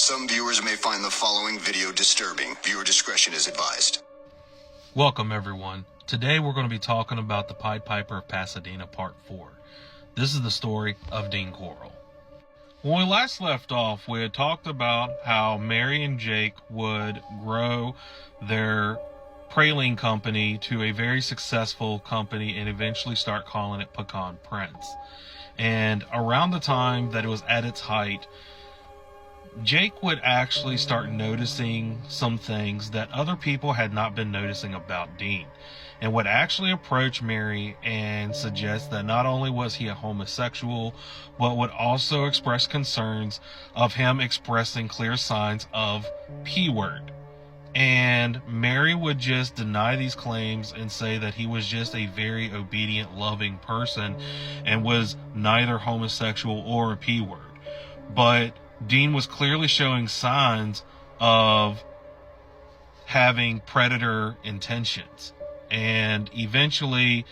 Some viewers may find the following video disturbing. Viewer discretion is advised. Welcome everyone. Today we're going to be talking about the Pied Piper of Pasadena Part 4. This is the story of Dean Corll. When we last left off, we had talked about how Mary and Jake would grow their praline company to a very successful company and eventually start calling it Pecan Prince. And around the time that it was at its height, Jake would actually start noticing some things that other people had not been noticing about Dean, and would actually approach Mary and suggest that not only was he a homosexual, but would also express concerns of him expressing clear signs of P-word. And Mary would just deny these claims and say that he was just a very obedient, loving person and was neither homosexual or a P-word. But Dean was clearly showing signs of having predator intentions. And eventually,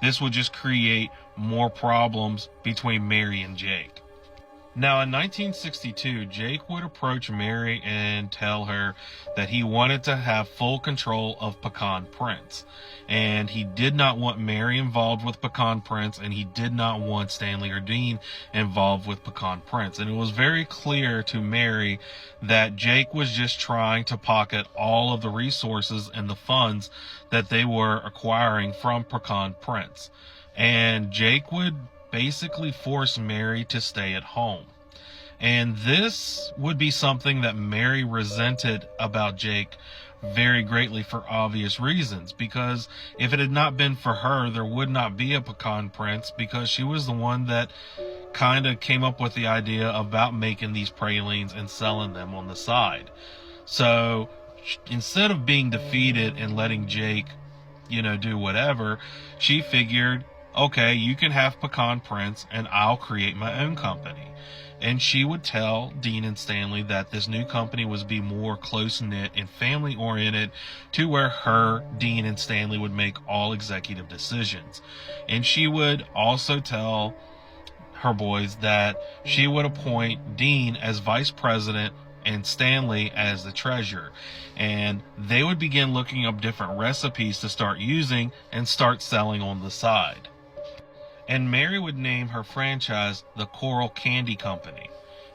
this would just create more problems between Mary and Jake. Now, in 1962, Jake would approach Mary and tell her that he wanted to have full control of Pecan Prince. And he did not want Mary involved with Pecan Prince, and he did not want Stanley or Dean involved with Pecan Prince. And it was very clear to Mary that Jake was just trying to pocket all of the resources and the funds that they were acquiring from Pecan Prince. And Jake would basically force Mary to stay at home. And this would be something that Mary resented about Jake very greatly for obvious reasons, because if it had not been for her, there would not be a Pecan Prince, because she was the one that kind of came up with the idea about making these pralines and selling them on the side. So instead of being defeated and letting Jake, do whatever, she figured, okay, you can have Pecan Prince and I'll create my own company. And she would tell Dean and Stanley that this new company was be more close-knit and family-oriented, to where her, Dean, and Stanley would make all executive decisions. And she would also tell her boys that she would appoint Dean as vice president and Stanley as the treasurer. And they would begin looking up different recipes to start using and start selling on the side. And Mary would name her franchise the Corll Candy Company.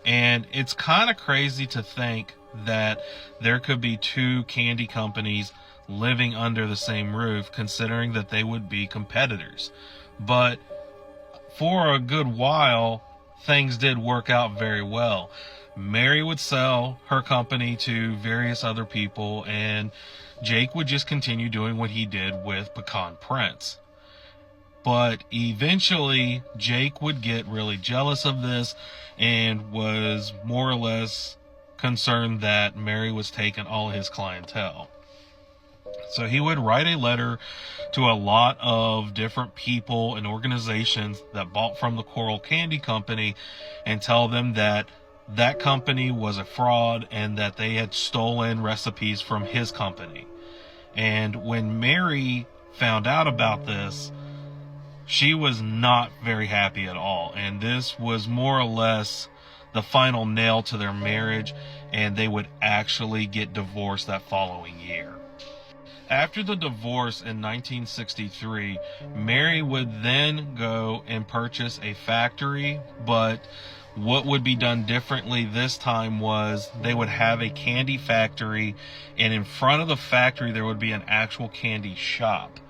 And it's kind of crazy to think that there could be two candy companies living under the same roof, considering that they would be competitors. But for a good while, things did work out very well. Mary would sell her company to various other people, and Jake would just continue doing what he did with Pecan Prince. But eventually, Jake would get really jealous of this and was more or less concerned that Mary was taking all his clientele. So he would write a letter to a lot of different people and organizations that bought from the Corll Candy Company and tell them that that company was a fraud and that they had stolen recipes from his company. And when Mary found out about this, she was not very happy at all, and this was more or less the final nail to their marriage, and they would actually get divorced that following year. After the divorce in 1963, Mary would then go and purchase a factory, but what would be done differently this time was they would have a candy factory, and in front of the factory there would be an actual candy shop.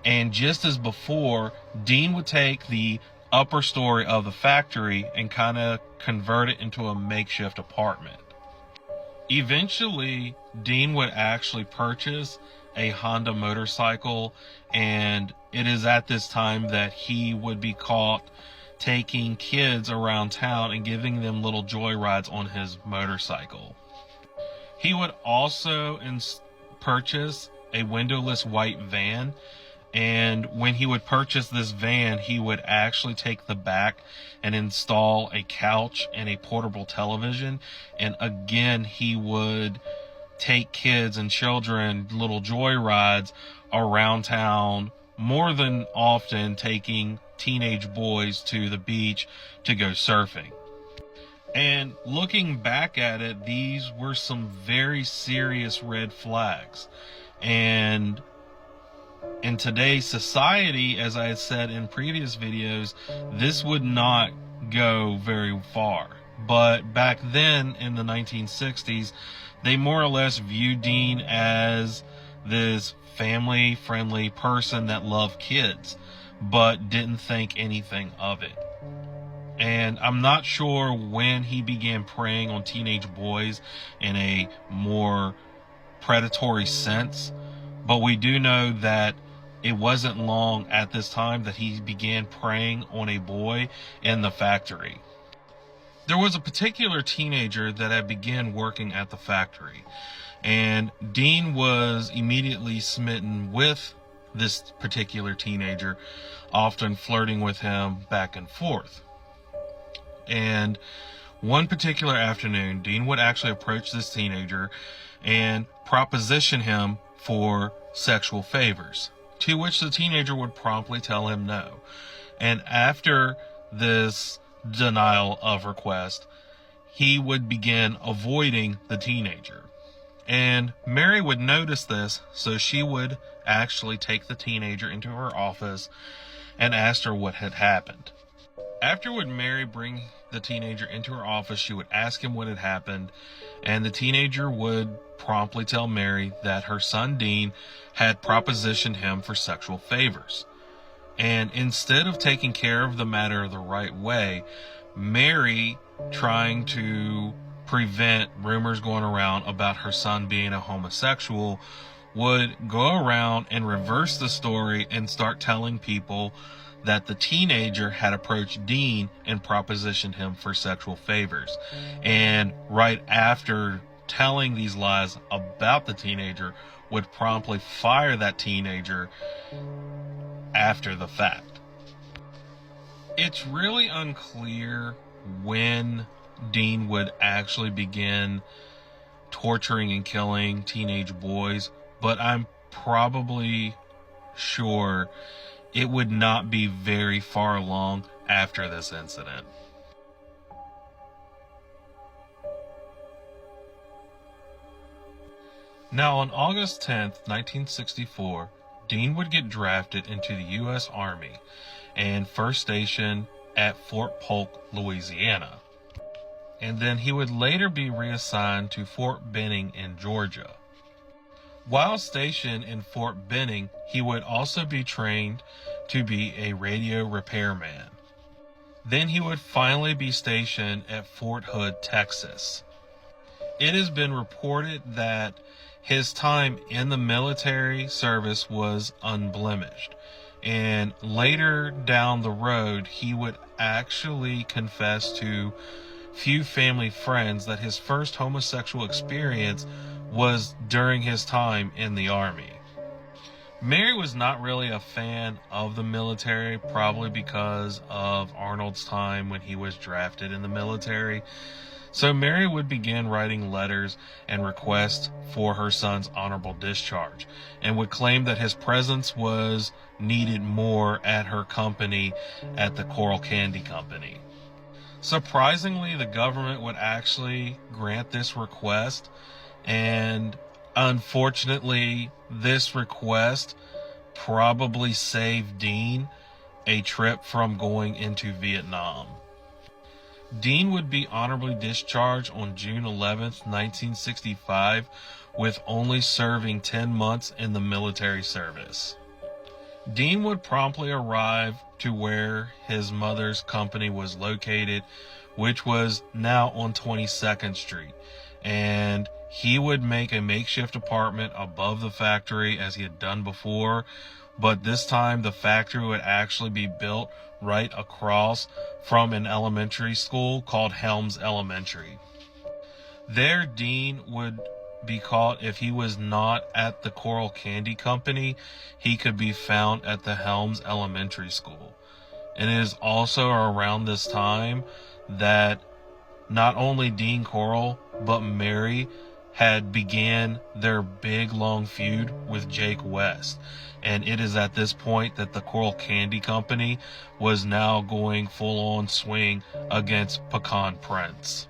And just as before, Dean would take the upper story of the factory and kind of convert it into a makeshift apartment. Eventually, Dean would actually purchase a Honda motorcycle, and it is at this time that he would be caught taking kids around town and giving them little joyrides on his motorcycle. He would also purchase a windowless white van. And when he would purchase this van, he would actually take the back and install a couch and a portable television. And again, he would take kids and children little joyrides around town, more than often taking teenage boys to the beach to go surfing. And looking back at it, these were some very serious red flags. And in today's society, as I had said in previous videos, this would not go very far. But back then in the 1960s, they more or less viewed Dean as this family-friendly person that loved kids, but didn't think anything of it. And I'm not sure when he began preying on teenage boys in a more predatory sense, but we do know that it wasn't long at this time that he began preying on a boy in the factory. There was a particular teenager that had begun working at the factory, and Dean was immediately smitten with this particular teenager, often flirting with him back and forth. And one particular afternoon, Dean would actually approach this teenager and proposition him for sexual favors, to which the teenager would promptly tell him no. And after this denial of request, he would begin avoiding the teenager. And Mary would notice this, so she would actually take the teenager into her office and asked her what had happened. After would Mary bring the teenager into her office, she would ask him what had happened, and the teenager would promptly tell Mary that her son Dean had propositioned him for sexual favors. And instead of taking care of the matter the right way, Mary, trying to prevent rumors going around about her son being a homosexual, would go around and reverse the story and start telling people that the teenager had approached Dean and propositioned him for sexual favors. And right after telling these lies about the teenager, would promptly fire that teenager after the fact. It's really unclear when Dean would actually begin torturing and killing teenage boys, but I'm probably sure it would not be very far along after this incident. Now, on August 10th, 1964, Dean would get drafted into the U.S. Army and first stationed at Fort Polk, Louisiana. And then he would later be reassigned to Fort Benning in Georgia. While stationed in Fort Benning, he would also be trained to be a radio repairman. Then he would finally be stationed at Fort Hood, Texas. It has been reported that his time in the military service was unblemished. And later down the road, he would actually confess to few family friends that his first homosexual experience was during his time in the Army. Mary was not really a fan of the military, probably because of Arnold's time when he was drafted in the military. So Mary would begin writing letters and requests for her son's honorable discharge, and would claim that his presence was needed more at her company at the Coral Candy Company. Surprisingly, the government would actually grant this request, and unfortunately, this request probably saved Dean a trip from going into Vietnam. Dean would be honorably discharged on June 11th, 1965, with only serving 10 months in the military service. Dean would promptly arrive to where his mother's company was located, which was now on 22nd Street, and he would make a makeshift apartment above the factory as he had done before, but this time the factory would actually be built right across from an elementary school called Helms Elementary. There, Dean would be caught if he was not at the Coral Candy Company. He could be found at the Helms Elementary School. And it is also around this time that not only Dean Coral, but Mary had began their big long feud with Jake West. And it is at this point that the Coral Candy Company was now going full on swing against Pecan Prince.